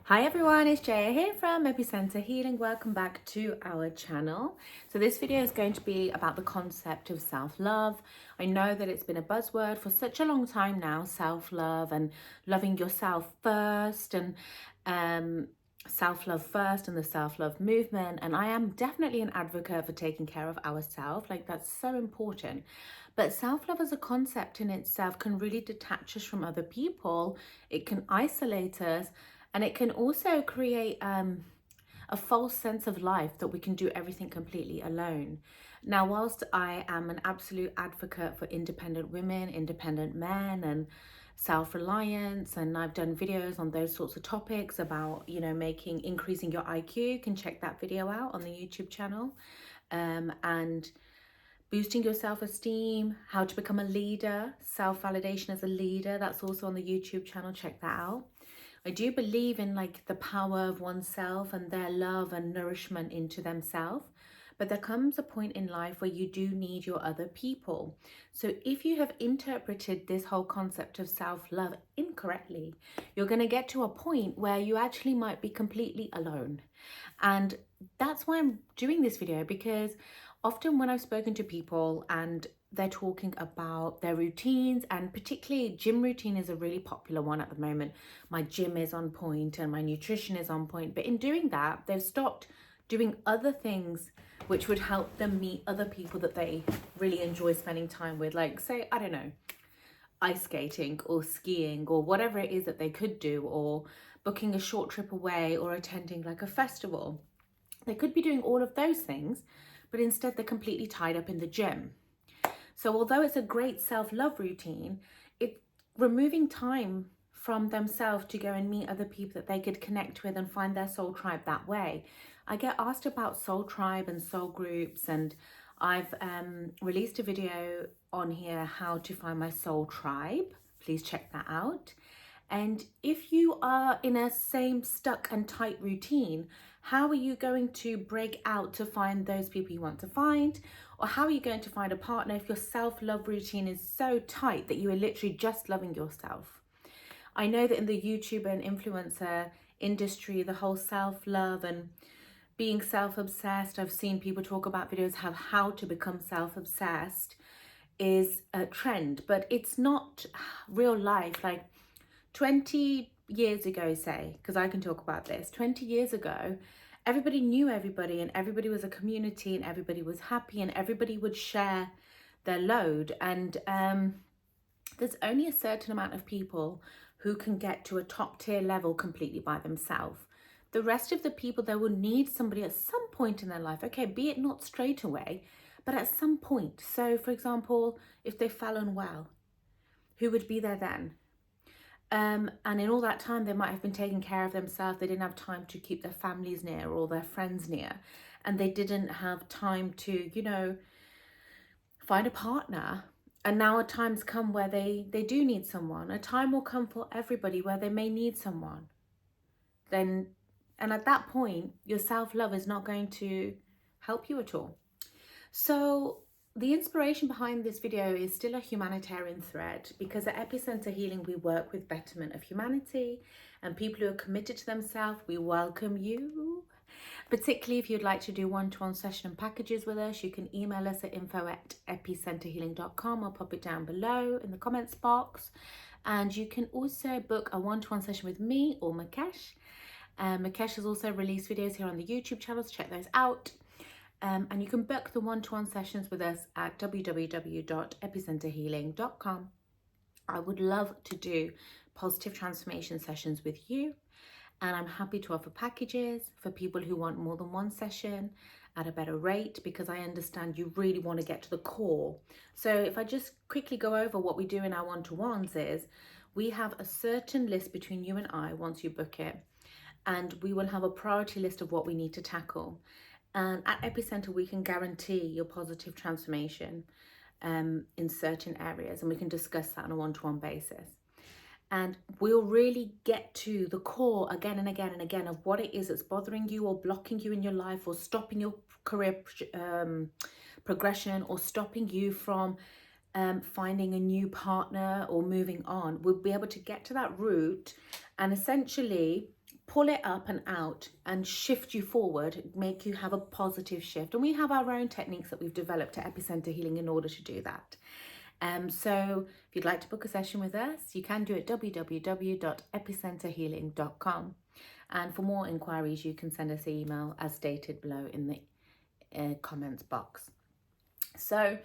Hi everyone, it's Jaya here from Epicenter Healing. Welcome back to our channel. So this video is going to be about the concept of self-love. I know that it's been a buzzword for such a long time now, self-love and loving yourself first and self-love first and the self-love movement. And I am definitely an advocate for taking care of ourselves. Like, that's so important. But self-love as a concept in itself can really detach us from other people. It can isolate us. And it can also create a false sense of life that we can do everything completely alone. Now, whilst I am an absolute advocate for independent women, independent men, and self-reliance, and I've done videos on those sorts of topics about, increasing your IQ, you can check that video out on the YouTube channel, and boosting your self-esteem, how to become a leader, self-validation as a leader, that's also on the YouTube channel, check that out. I do believe in the power of oneself and their love and nourishment into themselves. But there comes a point in life where you do need your other people. So if you have interpreted this whole concept of self-love incorrectly, you're going to get to a point where you actually might be completely alone. And that's why I'm doing this video, because often when I've spoken to people and they're talking about their routines, and particularly gym routine is a really popular one at the moment. My gym is on point and my nutrition is on point. But in doing that, they've stopped doing other things which would help them meet other people that they really enjoy spending time with. Like, say, I don't know, ice skating or skiing or whatever it is that they could do, or booking a short trip away or attending like a festival. They could be doing all of those things, but instead they're completely tied up in the gym. So although it's a great self-love routine, it's removing time from themselves to go and meet other people that they could connect with and find their soul tribe that way. I get asked about soul tribe and soul groups, and I've released a video on here, how to find my soul tribe. Please check that out. And if you are in a same stuck and tight routine, how are you going to break out to find those people you want to find? Or how are you going to find a partner if your self-love routine is so tight that you are literally just loving yourself? I know that in the YouTuber and influencer industry, the whole self-love and being self-obsessed, I've seen people talk about videos of how to become self-obsessed is a trend, but it's not real life. Like 20 years ago, say, because I can talk about this, 20 years ago, everybody knew everybody and everybody was a community and everybody was happy and everybody would share their load. And there's only a certain amount of people who can get to a top tier level completely by themselves. The rest of the people, they will need somebody at some point in their life, okay, be it not straight away, but at some point. So for example, if they fell unwell, who would be there then? And in all that time, they might have been taking care of themselves. They didn't have time to keep their families near or their friends near. And they didn't have time to, find a partner. And now a time's come where they do need someone. A time will come for everybody where they may need someone. And at that point, your self-love is not going to help you at all. So the inspiration behind this video is still a humanitarian thread, because at Epicenter Healing, we work with betterment of humanity and people who are committed to themselves. We welcome you. Particularly if you'd like to do one-to-one session and packages with us, you can email us at info@epicenterhealing.com. I'll pop it down below in the comments box. And you can also book a one-to-one session with me or Mukesh. Mukesh has also released videos here on the YouTube channel, so check those out. And you can book the one-to-one sessions with us at www.epicenterhealing.com. I would love to do positive transformation sessions with you. And I'm happy to offer packages for people who want more than one session at a better rate, because I understand you really want to get to the core. So if I just quickly go over what we do in our one-to-ones, is we have a certain list between you and I once you book it. And we will have a priority list of what we need to tackle. And at Epicenter, we can guarantee your positive transformation in certain areas, and we can discuss that on a one-to-one basis. And we'll really get to the core again and again and again of what it is that's bothering you or blocking you in your life, or stopping your career progression, or stopping you from finding a new partner or moving on. We'll be able to get to that root and essentially pull it up and out and shift you forward, make you have a positive shift. And we have our own techniques that we've developed at Epicenter Healing in order to do that. So if you'd like to book a session with us, you can do it at www.epicenterhealing.com. And for more inquiries, you can send us an email as stated below in the comments box. So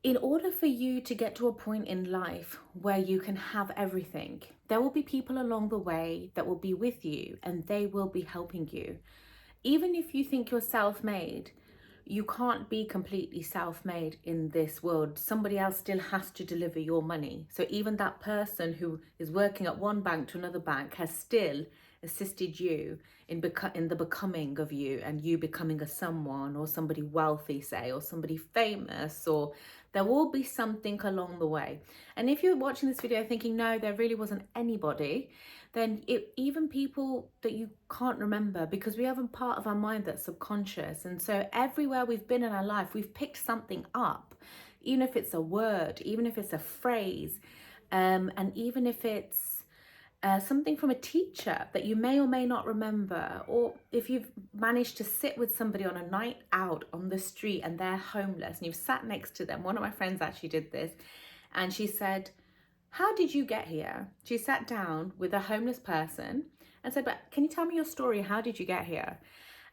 in order for you to get to a point in life where you can have everything, there will be people along the way that will be with you and they will be helping you. Even if you think you're self-made, you can't be completely self-made in this world. Somebody else still has to deliver your money. So even that person who is working at one bank to another bank has still assisted you in the becoming of you, and you becoming a someone or somebody wealthy, say, or somebody famous, or there will be something along the way. And if you're watching this video thinking, no, there really wasn't anybody, then even people that you can't remember, because we have a part of our mind that's subconscious. And so everywhere we've been in our life, we've picked something up, even if it's a word, even if it's a phrase, and even if it's something from a teacher that you may or may not remember, or if you've managed to sit with somebody on a night out on the street and they're homeless and you've sat next to them. One of my friends actually did this, and she said, how did you get here? She sat down with a homeless person and said, but can you tell me your story? How did you get here?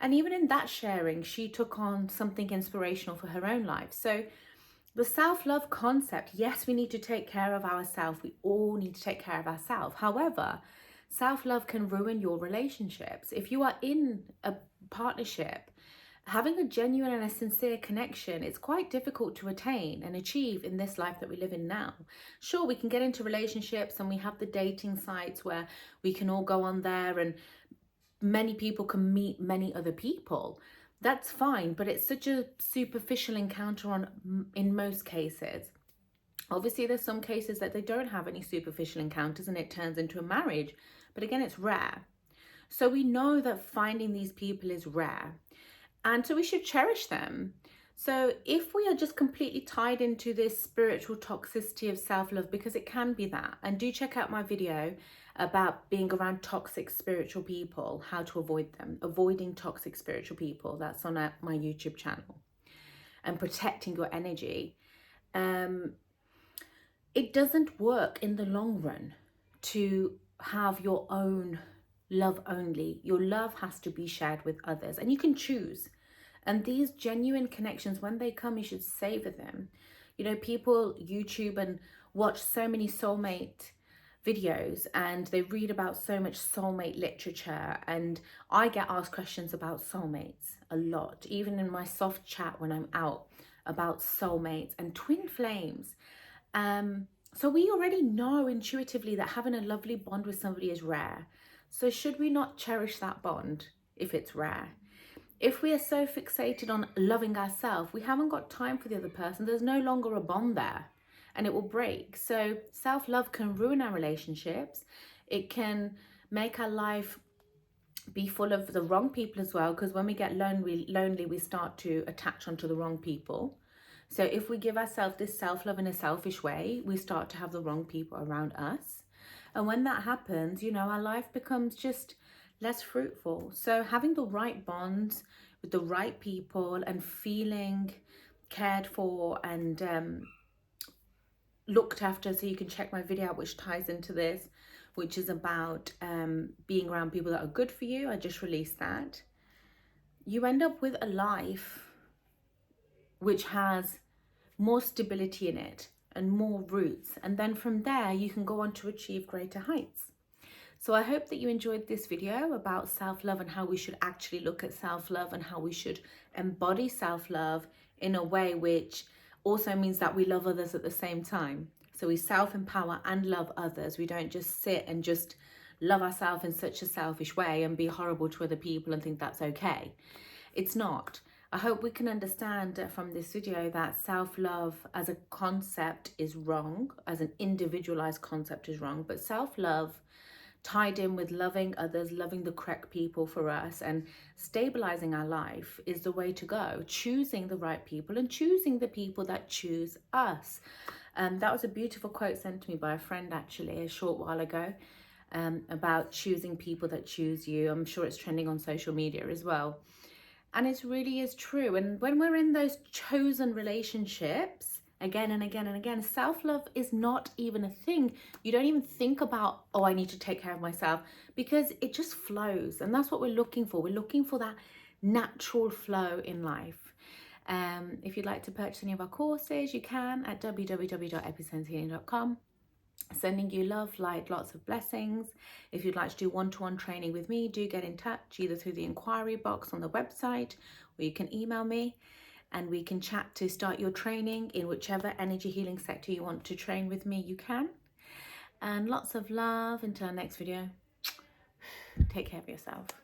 And even in that sharing, she took on something inspirational for her own life. So the self-love concept, yes, we need to take care of ourselves. We all need to take care of ourselves. However, self-love can ruin your relationships. If you are in a partnership, having a genuine and a sincere connection, it's quite difficult to attain and achieve in this life that we live in now. Sure, we can get into relationships and we have the dating sites where we can all go on there and many people can meet many other people. That's fine, but it's such a superficial encounter in most cases. Obviously, there's some cases that they don't have any superficial encounters and it turns into a marriage. But again, it's rare. So we know that finding these people is rare. And so we should cherish them. So if we are just completely tied into this spiritual toxicity of self-love, because it can be that, and do check out my video about being around toxic spiritual people, how to avoid them, avoiding toxic spiritual people. That's on my YouTube channel. And protecting your energy. It doesn't work in the long run to have your own love only. Your love has to be shared with others, and you can choose. And these genuine connections, when they come, you should savor them. You know, people YouTube and watch so many soulmate videos and they read about so much soulmate literature, and I get asked questions about soulmates a lot, even in my soft chat when I'm out, about soulmates and twin flames. So we already know intuitively that having a lovely bond with somebody is rare. So should we not cherish that bond if it's rare? If we are so fixated on loving ourselves, we haven't got time for the other person. There's no longer a bond there and it will break. So self-love can ruin our relationships. It can make our life be full of the wrong people as well, because when we get lonely, we start to attach onto the wrong people. So if we give ourselves this self-love in a selfish way, we start to have the wrong people around us. And when that happens, you know, our life becomes just less fruitful. So having the right bonds with the right people and feeling cared for and looked after. So you can check my video out which ties into this, which is about being around people that are good for you. I just released that. You end up with a life which has more stability in it and more roots. And then from there, you can go on to achieve greater heights. So I hope that you enjoyed this video about self-love and how we should actually look at self-love and how we should embody self-love in a way which also means that we love others at the same time. So we self-empower and love others. We don't just sit and just love ourselves in such a selfish way and be horrible to other people and think that's okay. It's not. I hope we can understand from this video that self-love as a concept is wrong, as an individualized concept is wrong, but self-love tied in with loving others, loving the correct people for us and stabilizing our life is the way to go. Choosing the right people and choosing the people that choose us. That was a beautiful quote sent to me by a friend actually a short while ago. about choosing people that choose you. I'm sure it's trending on social media as well. And it really is true. And when we're in those chosen relationships again and again and again, self-love is not even a thing. You don't even think about, oh, I need to take care of myself, because it just flows. And that's what we're looking for. We're looking for that natural flow in life. If you'd like to purchase any of our courses, you can at www.epicenthealing.com. Sending you love, light, lots of blessings. If you'd like to do one-to-one training with me, do get in touch either through the inquiry box on the website, or you can email me and we can chat to start your training in whichever energy healing sector you want to train with me. You can. And lots of love until our next video. Take care of yourself.